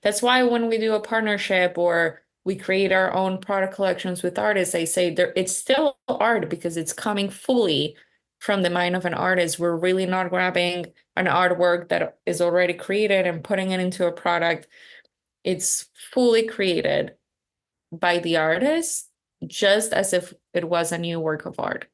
That's why when we do a partnership or we create our own product collections with artists, I say there it's still art because it's coming fully from the mind of an artist. We're really not grabbing an artwork that is already created and putting it into a product. It's fully created by the artist, just as if it was a new work of art.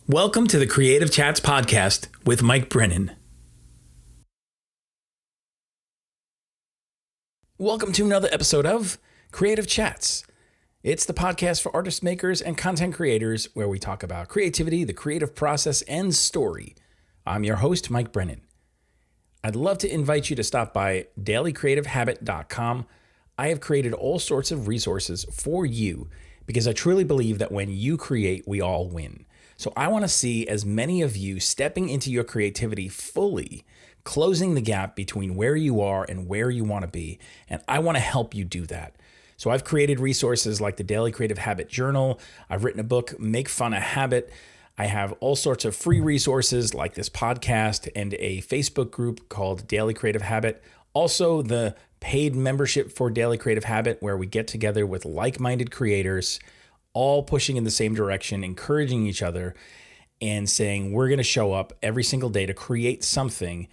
Welcome to the Creative Chats podcast with Mike Brennan. Welcome to another episode of Creative Chats. It's the podcast for artist makers and content creators where we talk about creativity, the creative process, and story. I'm your host, Mike Brennan. I'd love to invite you to stop by dailycreativehabit.com. I have created all sorts of resources for you because I truly believe that when you create, we all win. So I want to see as many of you stepping into your creativity fully, closing the gap between where you are and where you want to be. And I want to help you do that. So I've created resources like the Daily Creative Habit Journal. I've written a book, Make Fun a Habit. I have all sorts of free resources like this podcast and a Facebook group called Daily Creative Habit. Also the paid membership for Daily Creative Habit where we get together with like-minded creators, all pushing in the same direction, encouraging each other and saying we're going to show up every single day to create something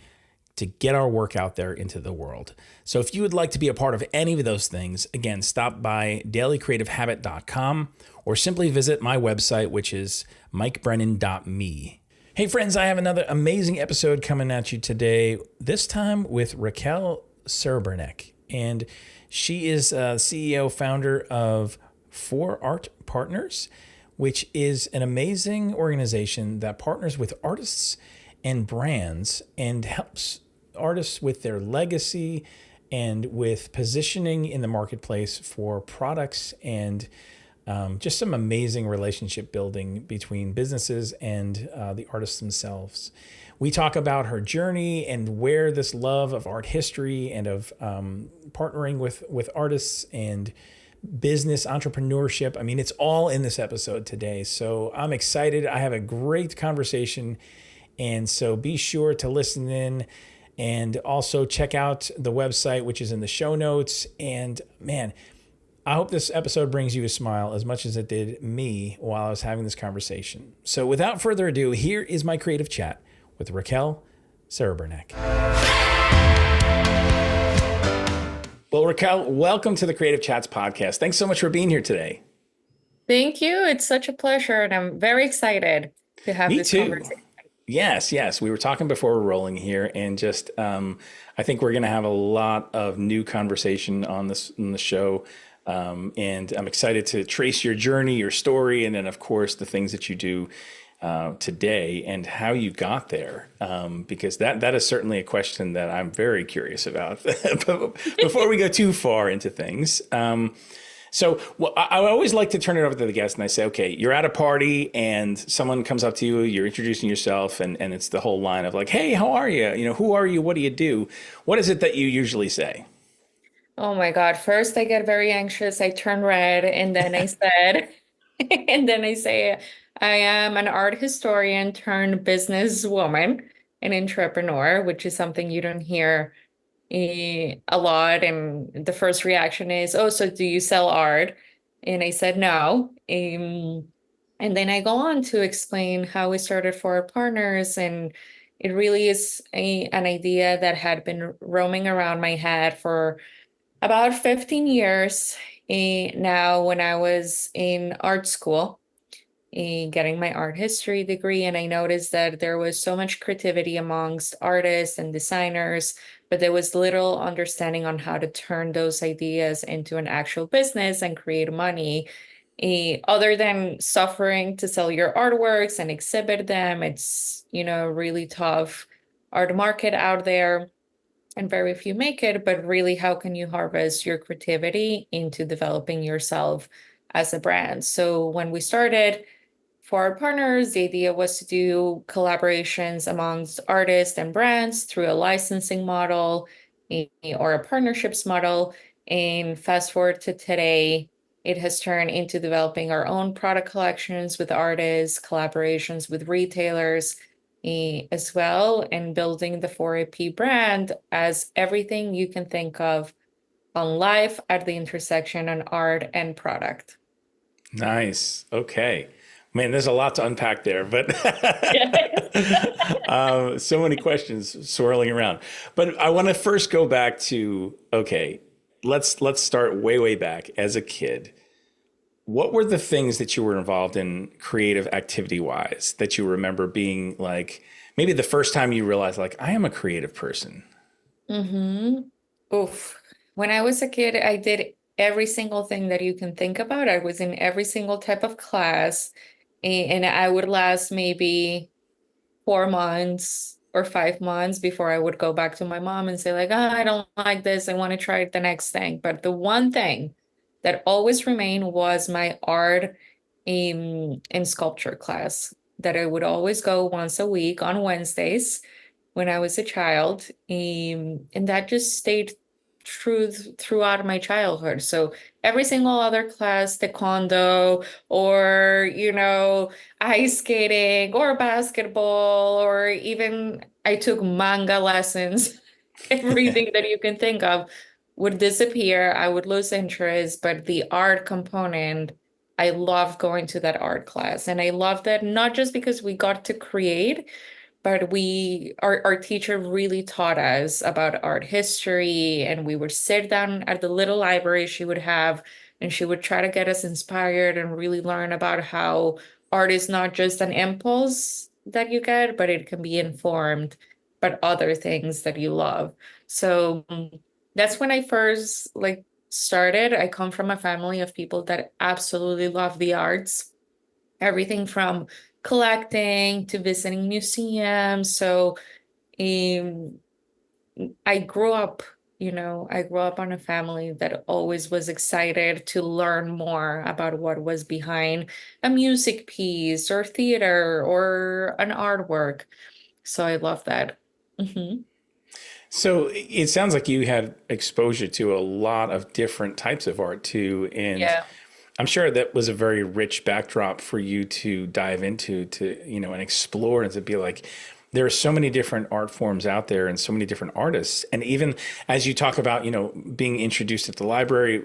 to get our work out there into the world. So if you would like to be a part of any of those things, again, stop by dailycreativehabit.com or simply visit my website, which is mikebrennan.me. Hey friends, I have another amazing episode coming at you today, this time with Raquel Serebrenik. And she is CEO, founder of 4Art Partners, which is an amazing organization that partners with artists and brands and helps artists with their legacy and with positioning in the marketplace for products and just some amazing relationship building between businesses and the artists themselves. We talk about her journey and where this love of art history and of partnering with artists and business entrepreneurship. I mean, it's all in this episode today. So I'm excited. I have a great conversation. And so be sure to listen in and also check out the website, which is in the show notes. And man, I hope this episode brings you a smile as much as it did me while I was having this conversation. So without further ado, here is my creative chat with Raquel Serebrenik. Well, Raquel, welcome to the Creative Chats podcast. Thanks so much for being here today. Thank you. It's such a pleasure. And I'm very excited to have this conversation. Yes. We were talking before we're rolling here, and just I think we're going to have a lot of new conversation on the show. And I'm excited to trace your journey, your story, and then, of course, the things that you do today and how you got there, because that is certainly a question that I'm very curious about. But before we go too far into things, I always like to turn it over to the guest and I say, okay, you're at a party and someone comes up to you, you're introducing yourself, and it's the whole line of like, hey, how are you? You know, who are you? What do you do? What is it that you usually say? Oh my God. First, I get very anxious. I turn red, and then and then I say, I am an art historian turned businesswoman and entrepreneur, which is something you don't hear a lot. And the first reaction is, oh, so do you sell art? And I said, no. And then I go on to explain how we started for our partners. And it really is an idea that had been roaming around my head for about 15 years now. When I was in art school, getting my art history degree, and I noticed that there was so much creativity amongst artists and designers, but there was little understanding on how to turn those ideas into an actual business and create money. Other than suffering to sell your artworks and exhibit them, it's, a really tough art market out there and very few make it, but really, how can you harvest your creativity into developing yourself as a brand? So when we started, for our partners, the idea was to do collaborations amongst artists and brands through a licensing model or a partnerships model. And fast forward to today, it has turned into developing our own product collections with artists, collaborations with retailers as well, and building the 4AP brand as everything you can think of on life at the intersection on art and product. Nice. Okay. Man, there's a lot to unpack there, but Yes. so many questions swirling around. But I want to first go back to, okay, let's start way back as a kid. What were the things that you were involved in creative activity wise that you remember being like maybe the first time you realized like I am a creative person? Oof. When I was a kid, I did every single thing that you can think about. I was in every single type of class, and I would last maybe 4 months or 5 months before I would go back to my mom and say, like, oh, I don't like this. I want to try the next thing. But the one thing that always remained was my art in sculpture class that I would always go once a week on Wednesdays when I was a child. And that just stayed true throughout my childhood. So every single other class, taekwondo or, ice skating or basketball, or even I took manga lessons, everything that you can think of would disappear. I would lose interest, but the art component, I loved going to that art class. And I loved that not just because we got to create, but our teacher really taught us about art history, and we would sit down at the little library she would have, and she would try to get us inspired and really learn about how art is not just an impulse that you get, but it can be informed by other things that you love. So that's when I first like started. I come from a family of people that absolutely love the arts, everything from collecting to visiting museums. So um, I grew up, I grew up on a family that always was excited to learn more about what was behind a music piece or theater or an artwork. So I love that. Mhm. So it sounds like you had exposure to a lot of different types of art too. And Yeah. I'm sure that was a very rich backdrop for you to dive into and explore and to be like, there are so many different art forms out there and so many different artists. And even as you talk about, being introduced at the library,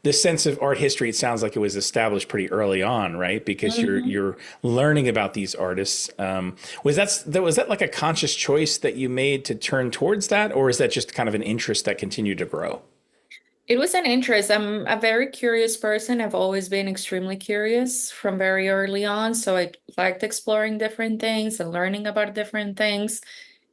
this sense of art history, it sounds like it was established pretty early on, right? Because Mhm. you're learning about these artists. Was that like a conscious choice that you made to turn towards that, or is that just kind of an interest that continued to grow? It was an interest. I'm a very curious person. I've always been extremely curious from very early on. So I liked exploring different things and learning about different things.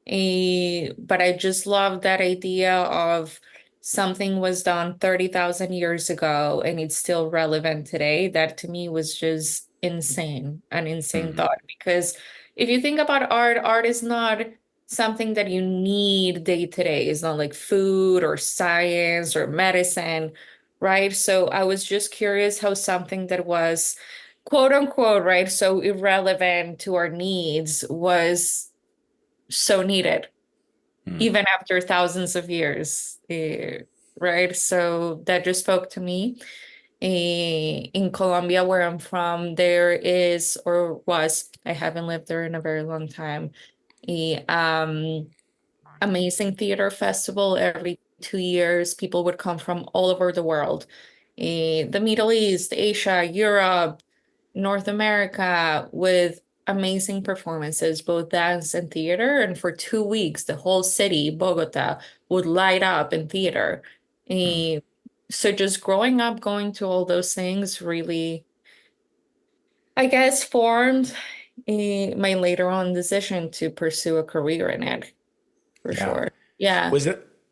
But I just love that idea of something was done 30,000 years ago and it's still relevant today. That to me was just insane, an insane Hmm. thought. Because if you think about art, art is not something that you need day to day. It's not like food or science or medicine, right? So I was just curious how something that was quote unquote, right, so irrelevant to our needs was so needed, even after thousands of years, right? So that just spoke to me. In Colombia, where I'm from, there is or was, I haven't lived there in a very long time, a amazing theater festival every 2 years. People would come from all over the world, the Middle East, Asia, Europe, North America, with amazing performances, both dance and theater. And for 2 weeks, the whole city, Bogota, would light up in theater. Eh, so just growing up, going to all those things really, I guess, formed my later on decision to pursue a career in it, for Yeah. sure. Yeah.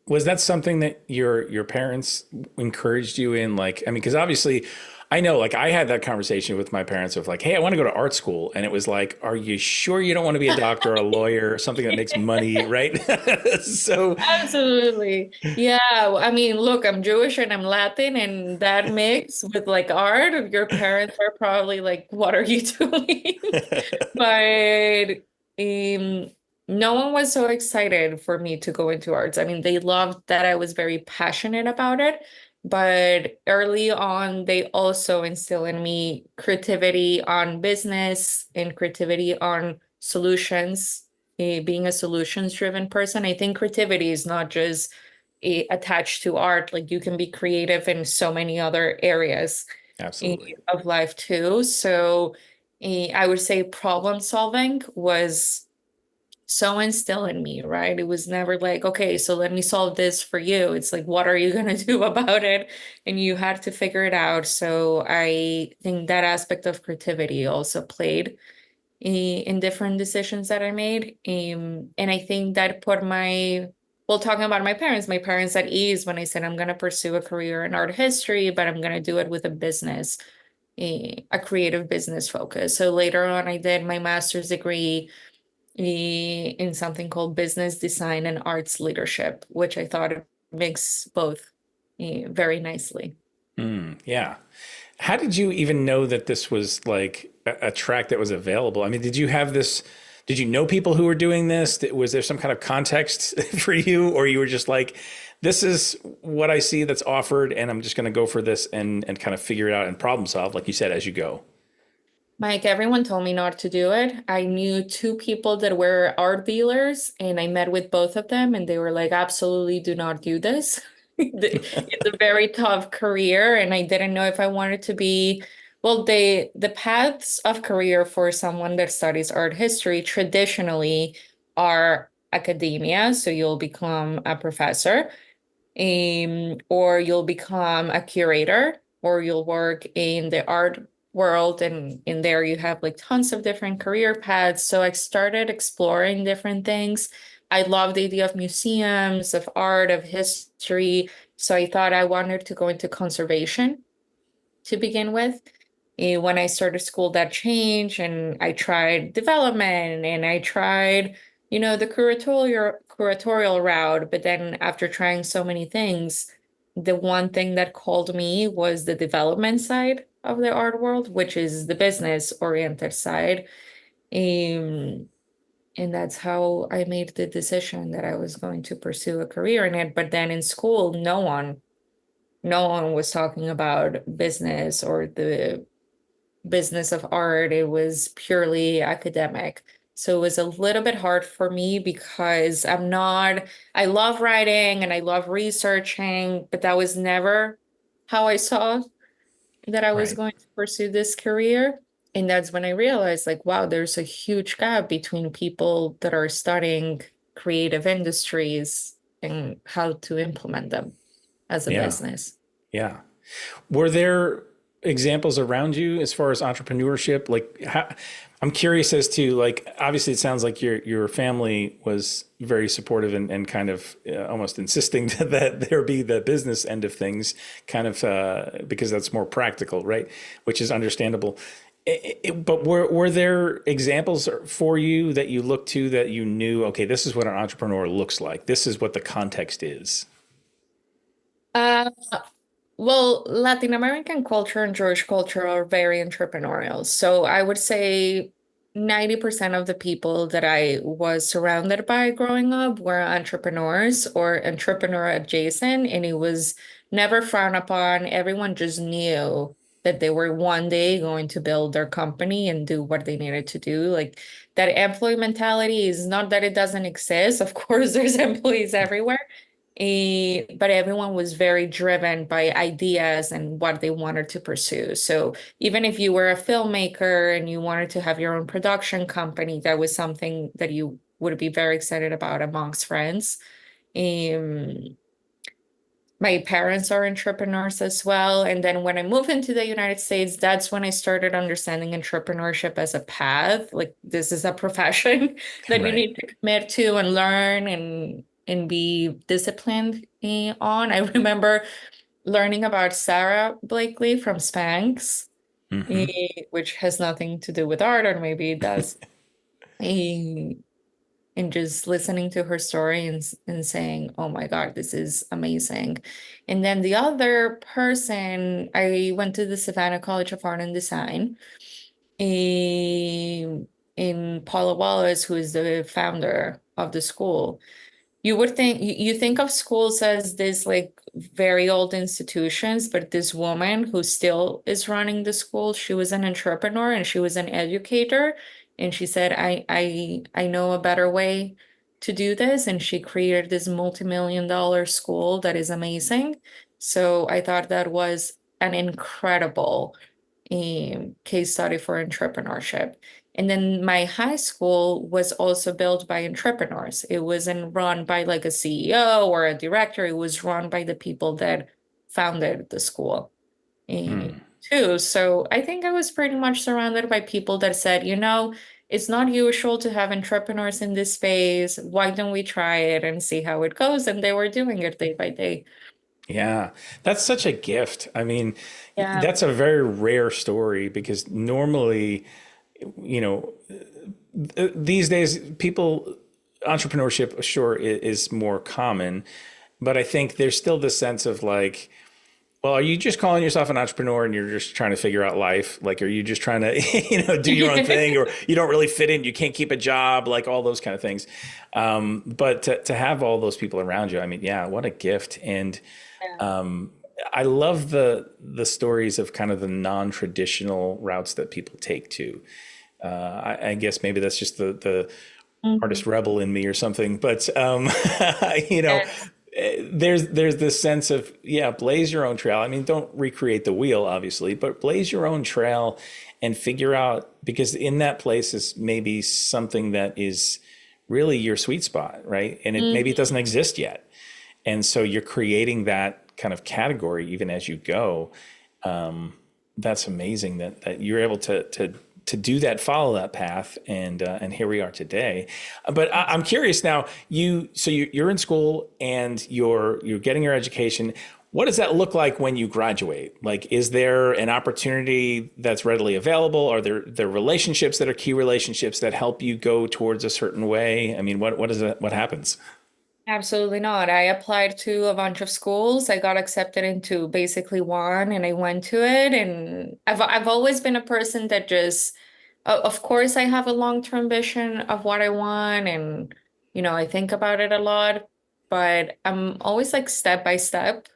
Was that something that your parents encouraged you in? Like, I mean, because obviously, I know, like, I had that conversation with my parents of like, hey, I want to go to art school, and it was like, are you sure you don't want to be a doctor or a lawyer or something that makes money, right? So, Absolutely. Yeah. I mean, look, I'm Jewish and I'm Latin, and that mix with like art, your parents are probably like, what are you doing? But um, no one was so excited for me to go into arts. I mean, they loved that I was very passionate about it, but early on, they also instilled in me creativity on business and creativity on solutions, being a solutions-driven person. I think creativity is not just attached to art, like you can be creative in so many other areas Absolutely. of life too. So I would say problem solving was so instilled in me, right? It was never like, okay, so let me solve this for you. It's like, what are you going to do about it? And you had to figure it out. So I think that aspect of creativity also played in different decisions that I made. And I think that put well, talking about my parents at ease when I said I'm going to pursue a career in art history, but I'm going to do it with a business, a creative business focus. So later on, I did my master's degree in something called business design and arts leadership, which I thought makes both very nicely. Yeah. How did you even know that this was like a track that was available? I mean, did you have this? Did you know people who were doing this? Was there some kind of context for you, or you were just like, "This is what I see that's offered, and I'm just going to go for this and kind of figure it out and problem solve," like you said, as you go. Mike, everyone told me not to do it. I knew two people that were art dealers, and I met with both of them, and they were like, absolutely do not do this. It's a very tough career, and I didn't know if I wanted to be, well, the paths of career for someone that studies art history traditionally are academia, so you'll become a professor, or you'll become a curator, or you'll work in the art world, and in there you have like tons of different career paths. So I started exploring different things. I love the idea of museums, of art, of history. So I thought I wanted to go into conservation to begin with. When I started school, that changed, and I tried development and I tried, the curatorial route. But then after trying so many things, the one thing that called me was the development side of the art world, which is the business oriented side. Um, and that's how I made the decision that I was going to pursue a career in it. But then in school, no one was talking about business or the business of art. It was purely academic. So it was a little bit hard for me because I love writing and I love researching, but that was never how I saw that I was Right. going to pursue this career. And that's when I realized, like, wow, there's a huge gap between people that are studying creative industries and how to implement them as a Yeah. business. Yeah. Were there examples around you as far as entrepreneurship? Like, I'm curious as to like. Obviously, it sounds like your family was very supportive and kind of almost insisting that there be the business end of things, kind of because that's more practical, right? Which is understandable. But were there examples for you that you looked to that you knew? Okay, this is what an entrepreneur looks like. This is what the context is. Uh, Well, Latin American culture and Jewish culture are very entrepreneurial. So I would say 90% of the people that I was surrounded by growing up were entrepreneurs or entrepreneur adjacent, and it was never frowned upon. Everyone just knew that they were one day going to build their company and do what they needed to do. Like that employee mentality is not that it doesn't exist. Of course, there's employees everywhere, but everyone was very driven by ideas and what they wanted to pursue. So even if you were a filmmaker and you wanted to have your own production company, that was something that you would be very excited about amongst friends. Um, my parents are entrepreneurs as well. And then when I moved into the United States, that's when I started understanding entrepreneurship as a path. Like this is a profession that you Right. need to commit to and learn and be disciplined on. I remember learning about Sarah Blakely from Spanx, Hmm. which has nothing to do with art, or maybe it does. Eh, and just listening to her story and saying, oh my God, this is amazing. And then the other person, I went to the Savannah College of Art and Design. And in Paula Wallace, who is the founder of the school. You would think you think of schools as this like very old institutions, but this woman who still is running the school, she was an entrepreneur and she was an educator. And she said, I know a better way to do this. And she created this multi-million-dollar school that is amazing. So I thought that was an incredible case study for entrepreneurship. And then my high school was also built by entrepreneurs. It wasn't run by like a CEO or a director. It was run by the people that founded the school too. So I think I was pretty much surrounded by people that said, it's not usual to have entrepreneurs in this space. Why don't we try it and see how it goes? And they were doing it day by day. Yeah, that's such a gift. I mean, Yeah. that's a very rare story because normally, you know, these days people entrepreneurship sure is more common, but I think there's still this sense of like, well, are you just calling yourself an entrepreneur and you're just trying to figure out life? Like, are you just trying to, do your own thing, or you don't really fit in, you can't keep a job, like all those kind of things. But to have all those people around you, I mean, yeah, what a gift. And I love the stories of kind of the non-traditional routes that people take to. I guess maybe that's just the artist Mhm. rebel in me or something. But you know, Yes. there's this sense of, yeah, blaze your own trail. I mean, don't recreate the wheel, obviously, but blaze your own trail and figure out, because in that place is maybe something that is really your sweet spot, right? And maybe it Mhm. doesn't exist yet. And so you're creating that kind of category even as you go. That's amazing that you're able to do that, follow that path, and here we are today. But I'm curious now. You're in school and you're getting your education. What does that look like when you graduate? Like, is there an opportunity that's readily available? Are there relationships that are key relationships that help you go towards a certain way? I mean, what is it? What happens? Absolutely not. I applied to a bunch of schools. I got accepted into basically one and I went to it. And I've always been a person that just of course I have a long-term vision of what I want and I think about it a lot, but I'm always like step by step.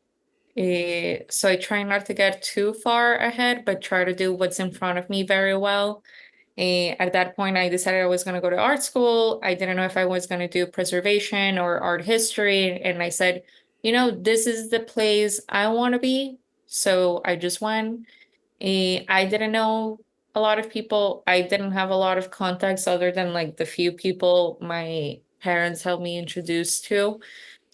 So I try not to get too far ahead, but try to do what's in front of me very well. At that point, I decided I was going to go to art school. I didn't know if I was going to do preservation or art history. And I said, this is the place I want to be. So I just went. I didn't know a lot of people. I didn't have a lot of contacts other than like the few people my parents helped me introduce to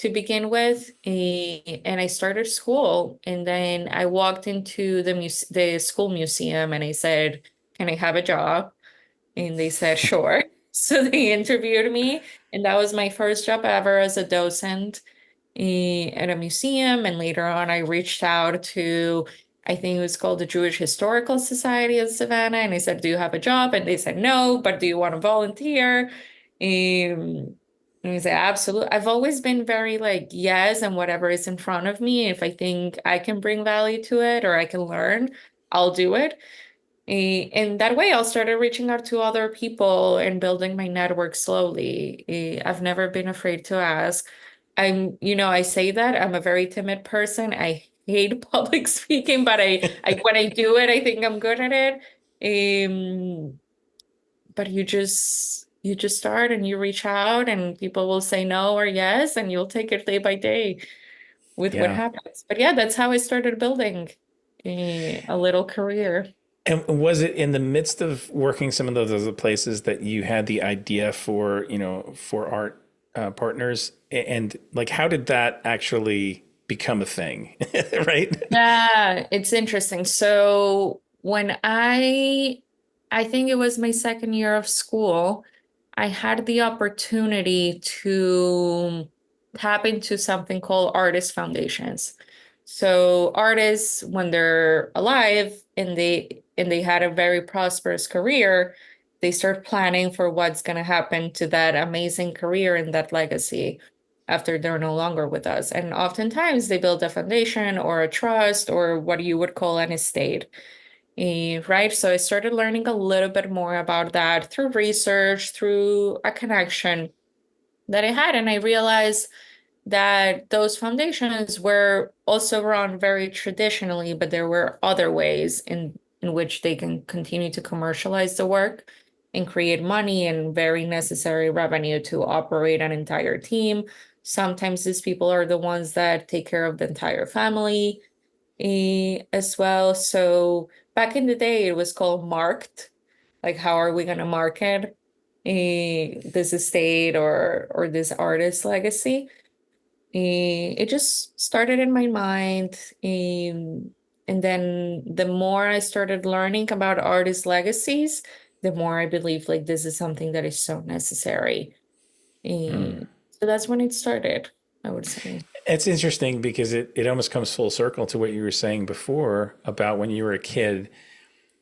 begin with. And I started school. And then I walked into the school museum and I said, can I have a job? And they said, sure. So they interviewed me, and that was my first job ever as a docent at a museum. And later on, I reached out to, I think it was called the Jewish Historical Society of Savannah. And I said, do you have a job? And they said, no, but do you want to volunteer? And I said, absolutely. I've always been very like, yes, and whatever is in front of me, if I think I can bring value to it or I can learn, I'll do it. And that way, I'll started reaching out to other people and building my network slowly. I've never been afraid to ask. I say that I'm a very timid person. I hate public speaking, but I when I do it, I think I'm good at it. But you just start and you reach out, and people will say no or yes, and you'll take it day by day with what Yeah. happens. But yeah, that's how I started building a little career. And was it in the midst of working some of those other places that you had the idea for, for art partners? And like, how did that actually become a thing? Right? Yeah, it's interesting. So when I think it was my second year of school, I had the opportunity to tap into something called artist foundations. So artists, when they're alive and they had a very prosperous career, they start planning for what's going to happen to that amazing career and that legacy after they're no longer with us. And oftentimes they build a foundation or a trust or what you would call an estate. right? So I started learning a little bit more about that through research, through a connection that I had. And I realized that those foundations were also run very traditionally, but there were other ways in which they can continue to commercialize the work and create money and very necessary revenue to operate an entire team. Sometimes these people are the ones that take care of the entire family as well. So back in the day, it was called marked. Like, how are we going to market this estate or this artist legacy? It just started in my mind. And then the more I started learning about artist legacies, the more I believe like this is something that is so necessary. So that's when it started, I would say. It's interesting because it almost comes full circle to what you were saying before about when you were a kid,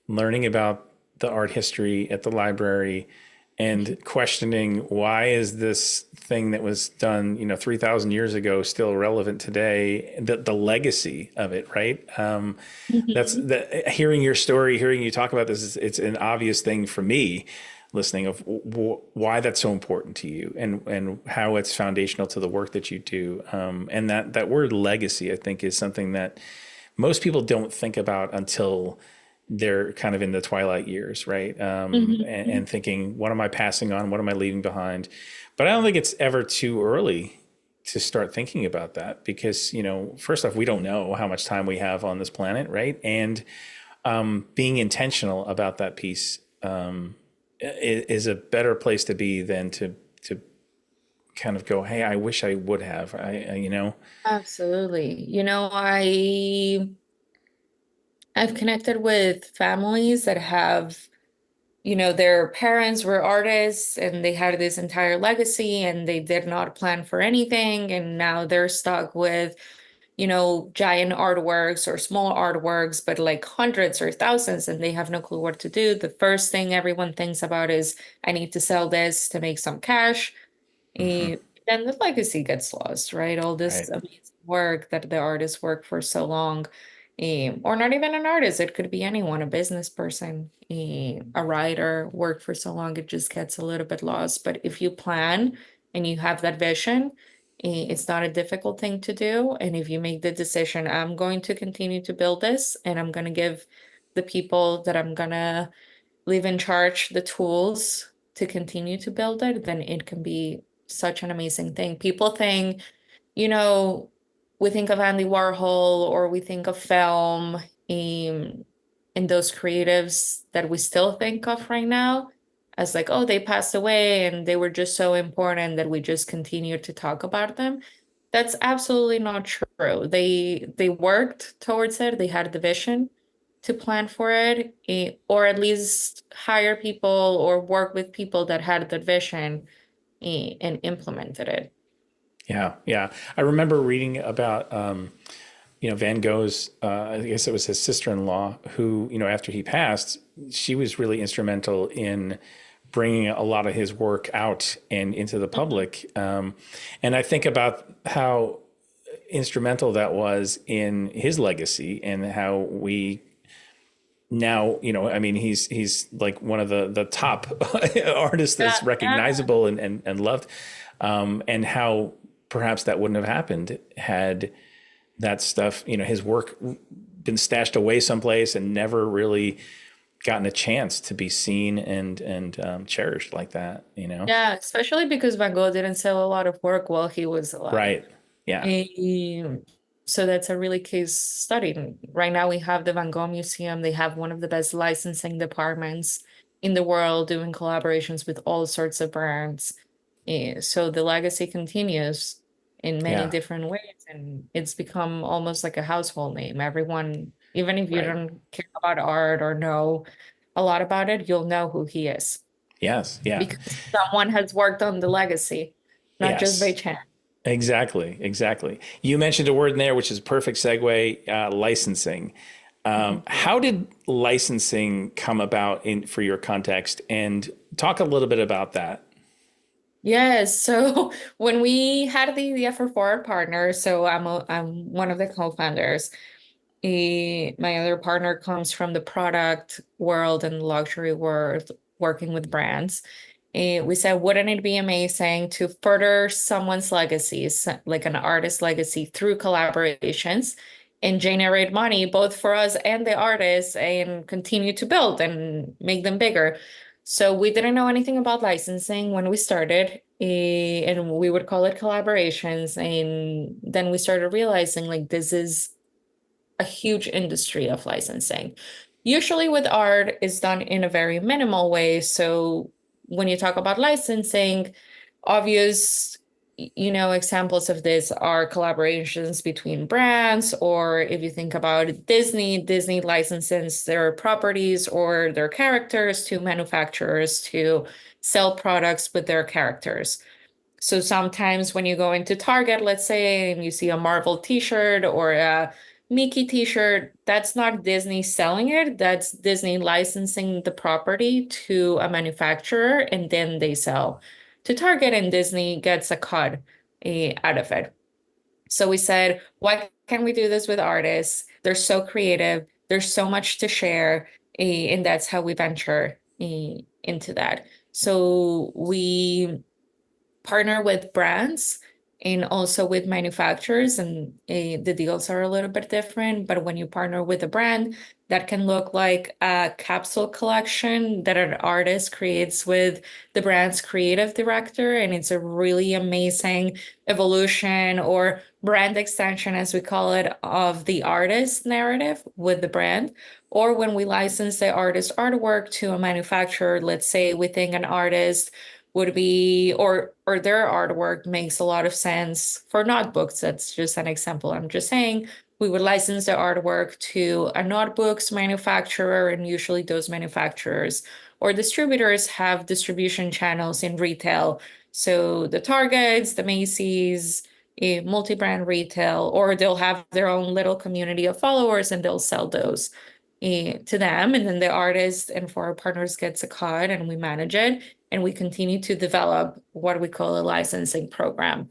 learning about the art history at the library and questioning why is this thing that was done, 3,000 years ago still relevant today, the legacy of it, right? That's Mhm. the hearing your story, hearing you talk about this, it's an obvious thing for me listening of why that's so important to you and how it's foundational to the work that you do. And that word legacy, I think, is something that most people don't think about until they're kind of in the twilight years, right? And Mhm. thinking, what am I passing on? What am I leaving behind? But I don't think it's ever too early to start thinking about that because, first off, we don't know how much time we have on this planet, right? And being intentional about that piece is a better place to be than to kind of go, hey, I wish I would have, Absolutely. I've connected with families that have, their parents were artists and they had this entire legacy and they did not plan for anything. And now they're stuck with, giant artworks or small artworks, but like hundreds or thousands, and they have no clue what to do. The first thing everyone thinks about is, I need to sell this to make some cash. Eh, then the legacy gets lost, right? All this right. amazing work that the artist worked for so long, or not even an artist, it could be anyone, a business person, a writer worked for so long, it just gets a little bit lost. But if you plan and you have that vision, it's not a difficult thing to do. And if you make the decision, I'm going to continue to build this, and I'm going to give the people that I'm going to leave in charge the tools to continue to build it, then it can be such an amazing thing. People think, you know, we think of Andy Warhol or we think of film, and those creatives that we still think of right now as like, oh, they passed away and they were just so important that we just continue to talk about them. That's absolutely not true. They worked towards it. They had the vision to plan for it, or at least hire people or work with people that had the vision, and implemented it. Yeah, yeah. I remember reading about Van Gogh's. I guess it was his sister-in-law who, after he passed, she was really instrumental in bringing a lot of his work out and into the Mhm. public. And I think about how instrumental that was in his legacy and how we now, I mean, he's like one of the top artists Yeah, that's yeah, recognizable and loved, and how perhaps that wouldn't have happened had that stuff, his work been stashed away someplace and never really gotten a chance to be seen and cherished like that. yeah, especially because Van Gogh didn't sell a lot of work while he was alive. Right. Yeah. Um, so that's a really case study. Right now we have the Van Gogh Museum. They have one of the best licensing departments in the world, doing collaborations with all sorts of brands. So the legacy continues in many Yeah. different ways, and it's become almost like a household name. Everyone, even if you Right. don't care about art or know a lot about it, you'll know who he is Yes. Yeah. because someone has worked on the legacy, not just by Yes. chance. Exactly. Exactly. You mentioned a word in there, which is a perfect segue, licensing. How did licensing come about in for your context? And talk a little bit about that. Yes, so when we had the effort forward partner, so I'm one of the co-founders. My other partner comes from the product world and luxury world, working with brands. We said, wouldn't it be amazing to further someone's legacies, like an artist's legacy, through collaborations and generate money both for us and the artists and continue to build and make them bigger? So we didn't know anything about licensing when we started, and we would call it collaborations. And then we started realizing like this is a huge industry of licensing. Usually with art, it's done in a very minimal way. So when you talk about licensing, obvious, examples of this are collaborations between brands, or if you think about Disney licenses their properties or their characters to manufacturers to sell products with their characters. So sometimes when you go into Target, let's say, and you see a Marvel t-shirt or a Mickey t-shirt, that's not Disney selling it. That's Disney licensing the property to a manufacturer, and then they sell to Target, and Disney gets a cut out of it. So we said, why can't we do this with artists? They're so creative. There's so much to share. And that's how we venture into that. So we partner with brands and also with manufacturers, and the deals are a little bit different. But when you partner with a brand, that can look like a capsule collection that an artist creates with the brand's creative director, and it's a really amazing evolution or brand extension, as we call it, of the artist narrative with the brand. Or when we license the artist artwork to a manufacturer, let's say we think an artist would be, or their artwork makes a lot of sense for notebooks. That's just an example. I'm just saying we would license the artwork to a notebooks manufacturer, and usually those manufacturers or distributors have distribution channels in retail. So the Targets, the Macy's, multi-brand retail, or they'll have their own little community of followers and they'll sell those to them. And then the artist and for our partners gets a cut, and we manage it, and we continue to develop what we call a licensing program.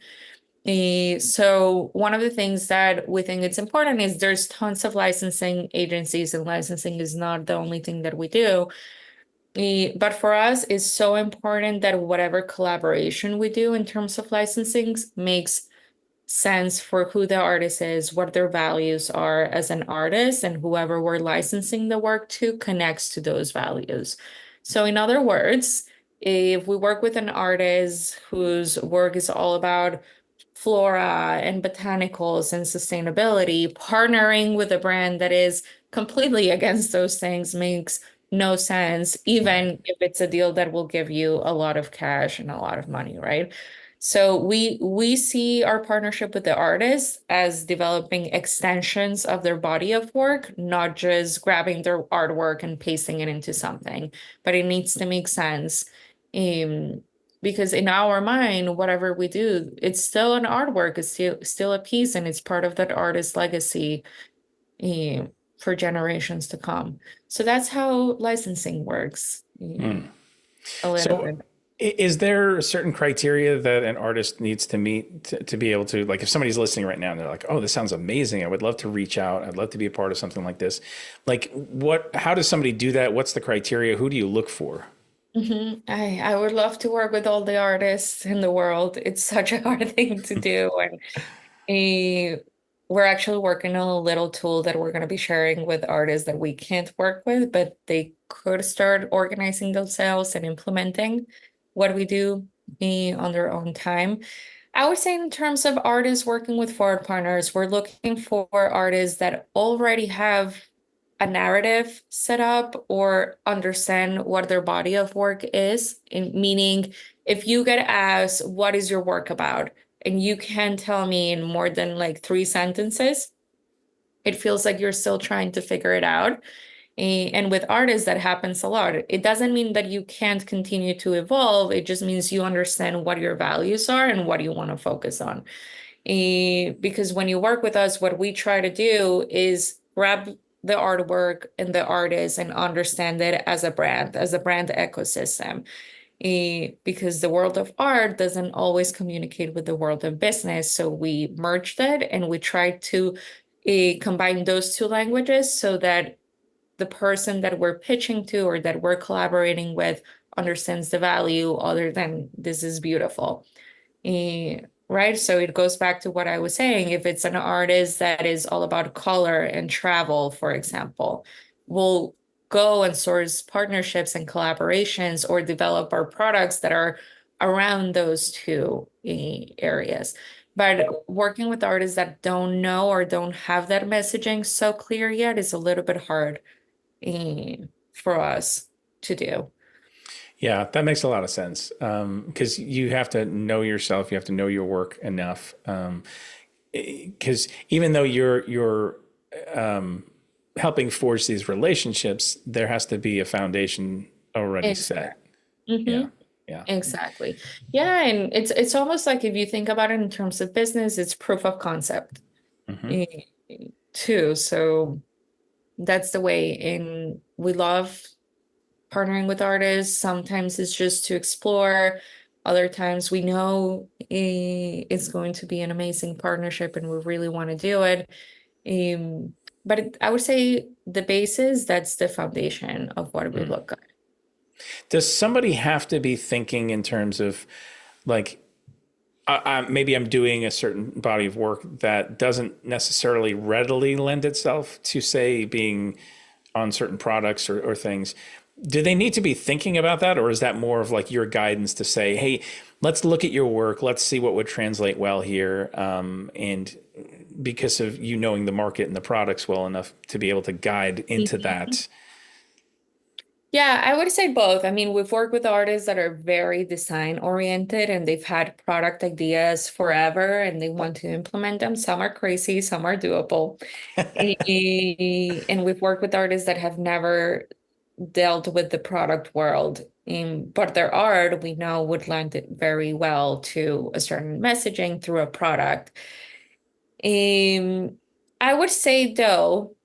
So one of the things that we think it's important is there's tons of licensing agencies, and licensing is not the only thing that we do. But for us, it's so important that whatever collaboration we do in terms of licensing makes sense for who the artist is, what their values are as an artist, and whoever we're licensing the work to connects to those values. So in other words, if we work with an artist whose work is all about flora and botanicals and sustainability, partnering with a brand that is completely against those things makes no sense, even if it's a deal that will give you a lot of cash and a lot of money, right? So we see our partnership with the artists as developing extensions of their body of work, not just grabbing their artwork and pasting it into something, but it needs to make sense. Because in our mind, whatever we do, it's still an artwork, it's still a piece, and it's part of that artist's legacy for generations to come. So that's how licensing works. A little So, bit. is there a certain criteria that an artist needs to meet to be able to, like, if somebody's listening right now and they're like, oh, this sounds amazing, I would love to reach out, I'd love to be a part of something like this. Like, how does somebody do that? What's the criteria? Who do you look for? I would love to work with all the artists in the world. It's such a hard thing to do. And we're actually working on a little tool that we're going to be sharing with artists that we can't work with, but they could start organizing themselves and implementing what we do on their own time. I would say in terms of artists working with forward partners, we're looking for artists that already have a narrative set up or understand what their body of work is. Meaning, if you get asked, what is your work about? And you can tell me in more than like 3 sentences, it feels like you're still trying to figure it out. And with artists, that happens a lot. It doesn't mean that you can't continue to evolve. It just means you understand what your values are and what you want to focus on. Because when you work with us, what we try to do is grab the artwork and the artist and understand it as a brand ecosystem. Because the world of art doesn't always communicate with the world of business. So we merged it and we tried to combine those two languages so that the person that we're pitching to or that we're collaborating with understands the value other than this is beautiful. Right? So it goes back to what I was saying. If it's an artist that is all about color and travel, for example, we'll go and source partnerships and collaborations or develop our products that are around those two areas. But working with artists that don't know or don't have that messaging so clear yet is a little bit hard for us to do. Yeah, that makes a lot of sense. Because you have to know yourself, you have to know your work enough. Because even though you're helping forge these relationships, there has to be a foundation already set. Exactly. Hmm. Yeah, yeah. Exactly. Yeah, and it's almost like if you think about it in terms of business, it's proof of concept Hmm. eh, too. So that's the way in we love partnering with artists. Sometimes it's just to explore. Other times we know it's going to be an amazing partnership and we really want to do it. But I would say the basis, that's the foundation of what we look at. Does somebody have to be thinking in terms of like, maybe I'm doing a certain body of work that doesn't necessarily readily lend itself to, say, being on certain products or things? Do they need to be thinking about that, or is that more of like your guidance to say, hey, let's look at your work, let's see what would translate well here, and because of you knowing the market and the products well enough to be able to guide into Mhm. that? Yeah, I would say both. I mean, we've worked with artists that are very design oriented and they've had product ideas forever and they want to implement them. Some are crazy, some are doable. And we've worked with artists that have never dealt with the product world. But their art, we know, would lend it very well to a certain messaging through a product. Um, I would say, though,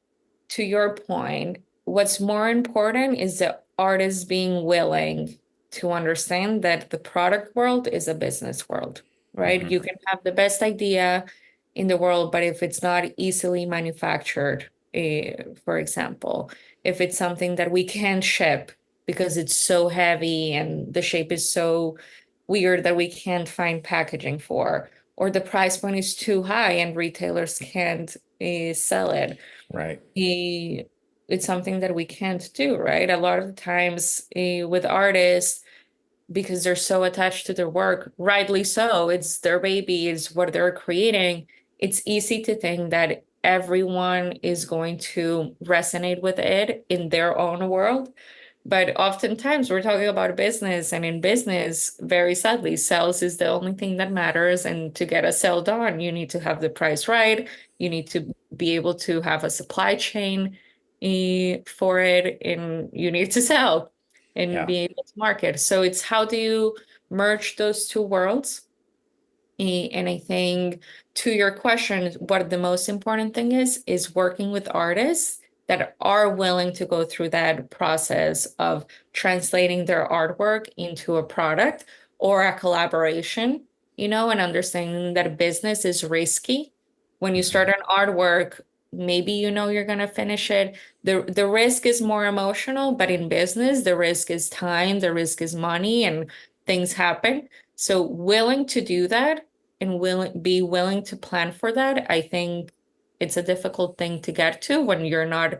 to your point, what's more important is the artist being willing to understand that the product world is a business world, right? Hmm. You can have the best idea in the world, but if it's not easily manufactured, for example, if it's something that we can't ship because it's so heavy and the shape is so weird that we can't find packaging for, or the price point is too high and retailers can't sell it, Right. he it's something that we can't do, right? A lot of the times with artists, because they're so attached to their work, rightly so, it's their baby, it's what they're creating. It's easy to think that everyone is going to resonate with it in their own world. But oftentimes we're talking about business, and in business, very sadly, sales is the only thing that matters. And to get a sale done, you need to have the price right. You need to be able to have a supply chain for it, and you need to sell and Yeah. be able to market. So it's how do you merge those two worlds? And I think to your question, what the most important thing is working with artists that are willing to go through that process of translating their artwork into a product or a collaboration, and understanding that business is risky. When you start Hmm. an artwork, maybe you're gonna finish it. The risk is more emotional, but in business, the risk is time, the risk is money, and things happen. So willing to do that and be willing to plan for that. I think it's a difficult thing to get to when you're not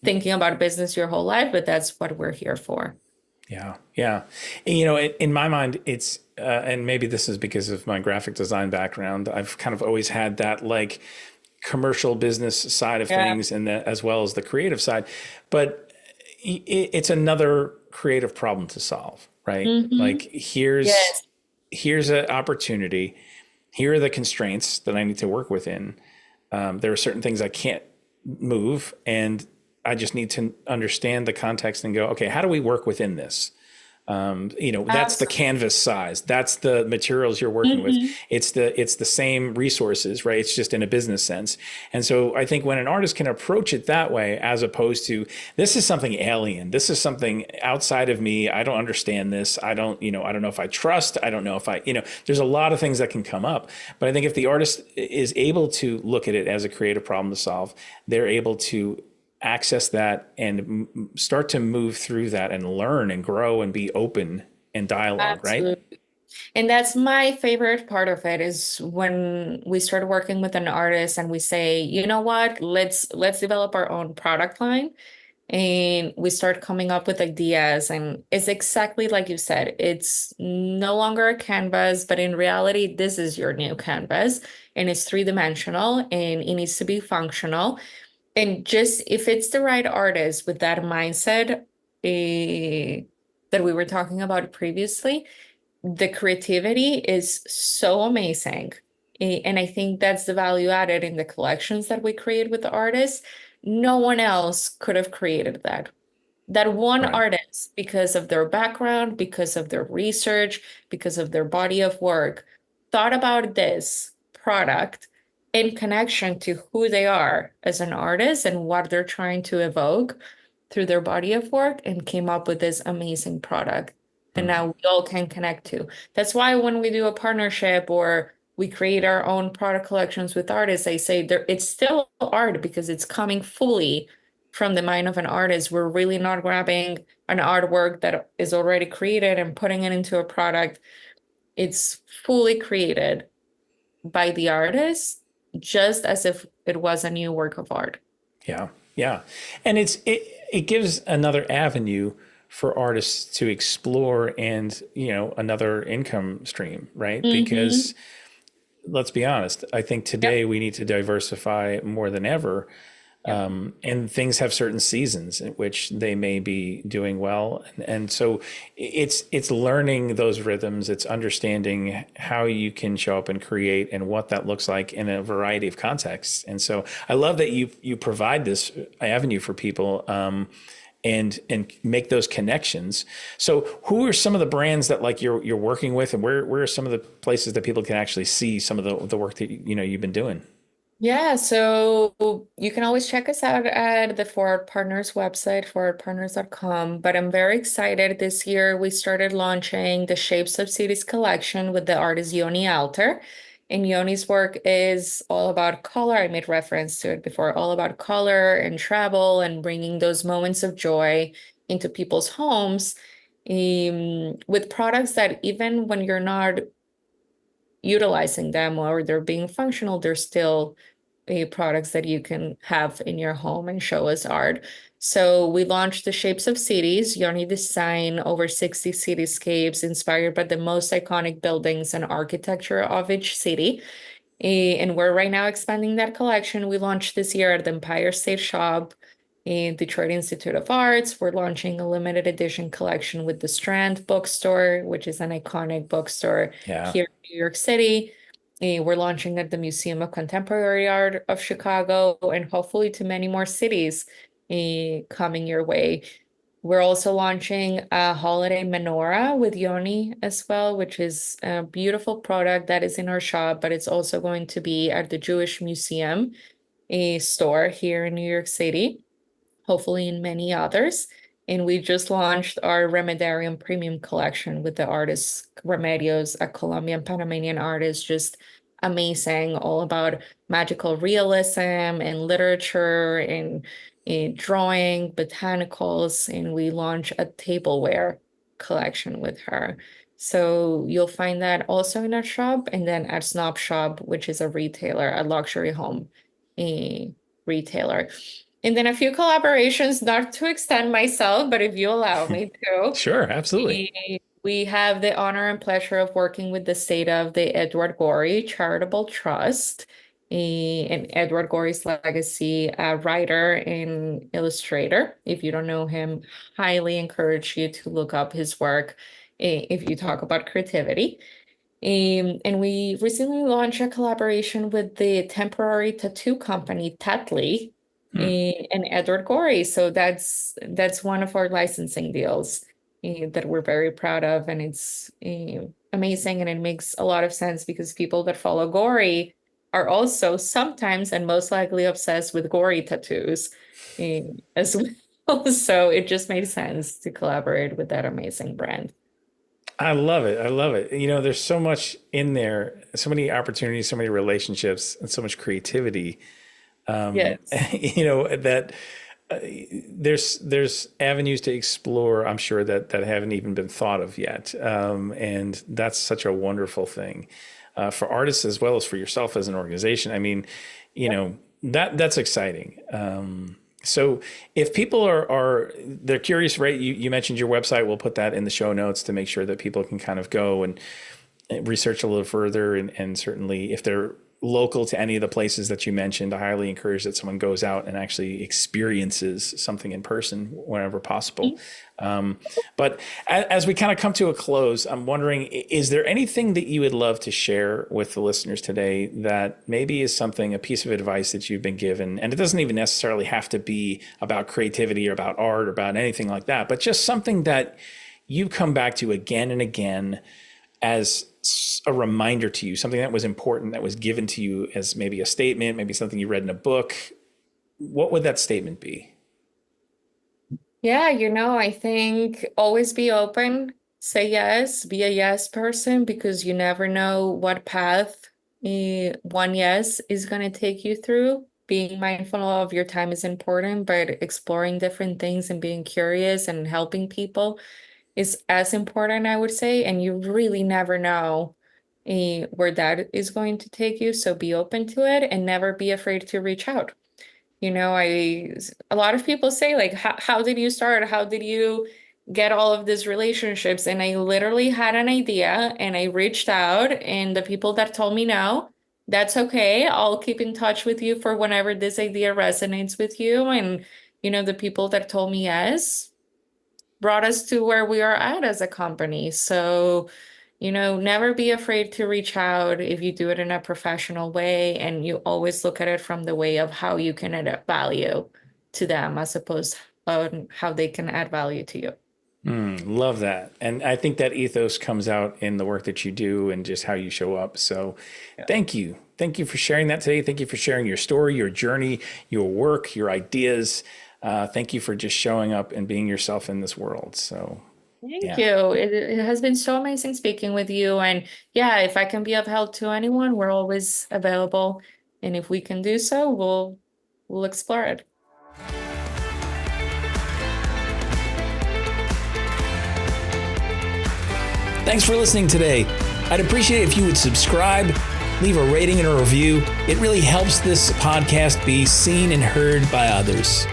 thinking about business your whole life, but that's what we're here for. Yeah, yeah. And, in my mind, it's and maybe this is because of my graphic design background. I've kind of always had that like commercial business side of Yeah. things, and as well as the creative side. But it's another creative problem to solve, right? Hmm. Like here's Yes. here's an opportunity. Here are the constraints that I need to work within. There are certain things I can't move, and I just need to understand the context and go, okay, how do we work within this? That's the Absolutely. canvas size. That's the materials you're working with. Hmm. It's the same resources, right? It's just in a business sense. And so I think when an artist can approach it that way, as opposed to this is something alien, this is something outside of me. I don't understand this. I don't know if I trust. I don't know if there's a lot of things that can come up. But I think if the artist is able to look at it as a creative problem to solve, they're able to access that and start to move through that and learn and grow and be open and dialogue, right? Absolutely. And that's my favorite part of it is when we start working with an artist and we say, you know what, let's develop our own product line. And we start coming up with ideas. And it's exactly like you said, it's no longer a canvas, but in reality, this is your new canvas and it's three-dimensional and it needs to be functional. And just if it's the right artist with that mindset, that we were talking about previously, the creativity is so amazing. And I think that's the value added in the collections that we create with the artists. No one else could have created that. That one Right. artist, because of their background, because of their research, because of their body of work, thought about this product in connection to who they are as an artist and what they're trying to evoke through their body of work and came up with this amazing product that now we all can connect to. That's why when we do a partnership or we create our own product collections with artists, I say there it's still art because it's coming fully from the mind of an artist. We're really not grabbing an artwork that is already created and putting it into a product. It's fully created by the artist, just as if it was a new work of art. Yeah. Yeah. And it gives another avenue for artists to explore and, another income stream, right? Mm-hmm. Because let's be honest, I think Yep. today we need to diversify more than ever. Yep. And things have certain seasons in which they may be doing well, and so it's learning those rhythms. It's understanding how you can show up and create, and what that looks like in a variety of contexts. And so I love that you provide this avenue for people. And make those connections. So, who are some of the brands that like you're working with, and where are some of the places that people can actually see some of the work that you've been doing? Yeah, so you can always check us out at the Forward Partners website, forwardpartners.com. But I'm very excited. This year we started launching the Shapes of Cities collection with the artist Yoni Alter. And Yoni's work is all about color. I made reference to it before, all about color and travel and bringing those moments of joy into people's homes, with products that even when you're not utilizing them or they're being functional, they're still products that you can have in your home and show as art. So we launched the Shapes of Cities. Yoni designed over 60 cityscapes inspired by the most iconic buildings and architecture of each city. And we're right now expanding that collection. We launched this year at the Empire State Shop in Detroit Institute of Arts. We're launching a limited edition collection with the Strand Bookstore, which is an iconic bookstore Yeah. here in New York City. We're launching at the Museum of Contemporary Art of Chicago and hopefully to many more cities coming your way. We're also launching a holiday menorah with Yoni as well, which is a beautiful product that is in our shop, but it's also going to be at the Jewish Museum, a store here in New York City, hopefully in many others. And we just launched our Remedarium Premium Collection with the artists Remedios, a Colombian Panamanian artist, just amazing, all about magical realism and literature and drawing, botanicals, and we launched a tableware collection with her. So you'll find that also in our shop and then at Snob Shop, which is a retailer, a luxury home retailer. And then a few collaborations, not to extend myself, but if you allow me to. Sure, absolutely. We have the honor and pleasure of working with the state of the Edward Gorey Charitable Trust, and Edward Gorey's legacy, a writer and illustrator. If you don't know him, highly encourage you to look up his work if you talk about creativity. And we recently launched a collaboration with the temporary tattoo company Tatley Hmm. and Edward Gorey. So that's one of our licensing deals. that we're very proud of, and it's amazing, and it makes a lot of sense because people that follow gory are also sometimes and most likely obsessed with gory tattoos as well. So it just made sense to collaborate with that amazing brand. I love it. I love it. There's so much in there, so many opportunities, so many relationships, and so much creativity. Yes. That there's avenues to explore, I'm sure, that haven't even been thought of yet. And that's such a wonderful thing for artists as well as for yourself as an organization. I mean, that's exciting. So if people they're curious, right? You mentioned your website. We'll put that in the show notes to make sure that people can kind of go and research a little further. And certainly if they're local to any of the places that you mentioned, I highly encourage that someone goes out and actually experiences something in person whenever possible. But as we kind of come to a close, I'm wondering, is there anything that you would love to share with the listeners today that maybe is a piece of advice that you've been given? And it doesn't even necessarily have to be about creativity or about art or about anything like that, but just something that you come back to again and again as a reminder to you, something that was important, that was given to you as maybe a statement, maybe something you read in a book. What would that statement be? Yeah, I think always be open, say yes, be a yes person, because you never know what path one yes is going to take you through. Being mindful of your time is important, but exploring different things and being curious and helping people is as important, I would say. And you really never know where that is going to take you. So be open to it and never be afraid to reach out. A lot of people say, like, how did you start? How did you get all of these relationships? And I literally had an idea and I reached out, and the people that told me no, that's okay. I'll keep in touch with you for whenever this idea resonates with you. And, the people that told me yes brought us to where we are at as a company. So, never be afraid to reach out if you do it in a professional way, and you always look at it from the way of how you can add value to them as opposed on how they can add value to you. Love that. And I think that ethos comes out in the work that you do and just how you show up. So Thank you. Thank you for sharing that today. Thank you for sharing your story, your journey, your work, your ideas. Thank you for just showing up and being yourself in this world. So Thank you. It has been so amazing speaking with you. And yeah, if I can be of help to anyone, we're always available. And if we can do so, we'll explore it. Thanks for listening today. I'd appreciate it if you would subscribe, leave a rating and a review. It really helps this podcast be seen and heard by others.